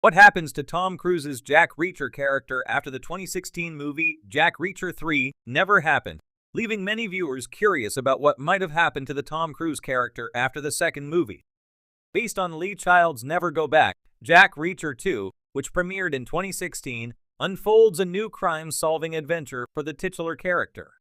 What happens to Tom Cruise's Jack Reacher character after the 2016 movie Jack Reacher 3 never happened, leaving many viewers curious about what might have happened to the Tom Cruise character after the second movie. Based on Lee Child's Never Go Back, Jack Reacher 2, which premiered in 2016, unfolds a new crime-solving adventure for the titular character.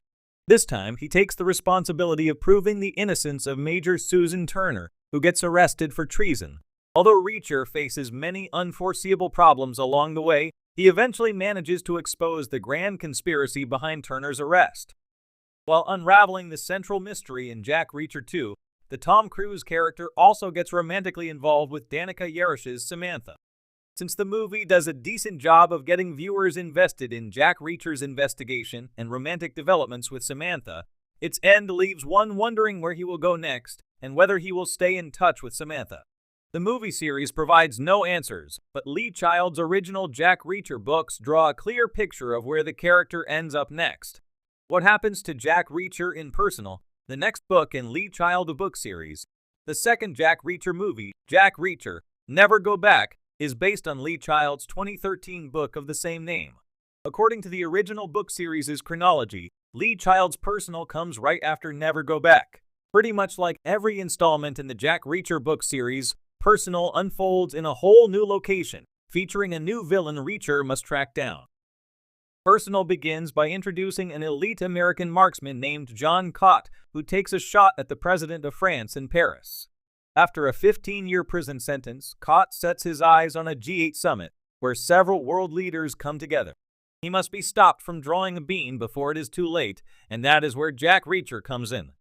This time, he takes the responsibility of proving the innocence of Major Susan Turner, who gets arrested for treason. Although Reacher faces many unforeseeable problems along the way, he eventually manages to expose the grand conspiracy behind Turner's arrest. While unraveling the central mystery in Jack Reacher 2, the Tom Cruise character also gets romantically involved with Danica Yarish's Samantha. Since the movie does a decent job of getting viewers invested in Jack Reacher's investigation and romantic developments with Samantha, its end leaves one wondering where he will go next and whether he will stay in touch with Samantha. The movie series provides no answers, but Lee Child's original Jack Reacher books draw a clear picture of where the character ends up next. What happens to Jack Reacher in Personal, the next book in Lee Child book series? The second Jack Reacher movie, Jack Reacher, Never Go Back, is based on Lee Child's 2013 book of the same name. According to the original book series' chronology, Lee Child's Personal comes right after Never Go Back. Pretty much like every installment in the Jack Reacher book series, Personal unfolds in a whole new location, featuring a new villain Reacher must track down. Personal begins by introducing an elite American marksman named John Cott, who takes a shot at the president of France in Paris. After a 15-year prison sentence, Cott sets his eyes on a G8 summit, where several world leaders come together. He must be stopped from drawing a beam before it is too late, and that is where Jack Reacher comes in.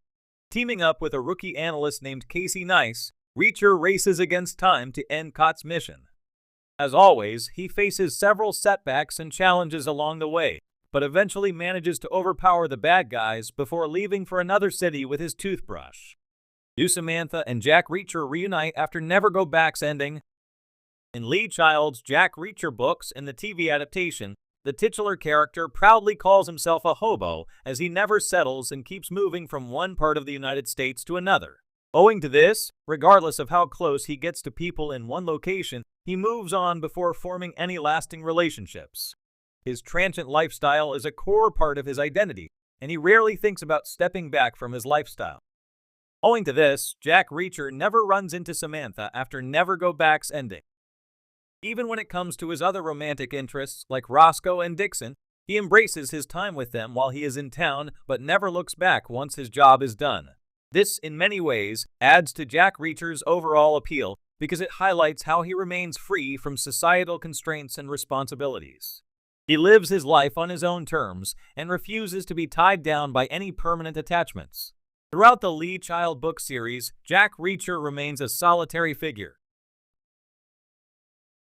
Teaming up with a rookie analyst named Casey Nice, Reacher races against time to end Cott's mission. As always, he faces several setbacks and challenges along the way, but eventually manages to overpower the bad guys before leaving for another city with his toothbrush. Do Samantha and Jack Reacher reunite after Never Go Back's ending? In Lee Child's Jack Reacher books and the TV adaptation, the titular character proudly calls himself a hobo as he never settles and keeps moving from one part of the United States to another. Owing to this, regardless of how close he gets to people in one location, he moves on before forming any lasting relationships. His transient lifestyle is a core part of his identity, and he rarely thinks about stepping back from his lifestyle. Owing to this, Jack Reacher never runs into Samantha after Never Go Back's ending. Even when it comes to his other romantic interests like Roscoe and Dixon, he embraces his time with them while he is in town but never looks back once his job is done. This, in many ways, adds to Jack Reacher's overall appeal because it highlights how he remains free from societal constraints and responsibilities. He lives his life on his own terms and refuses to be tied down by any permanent attachments. Throughout the Lee Child book series, Jack Reacher remains a solitary figure.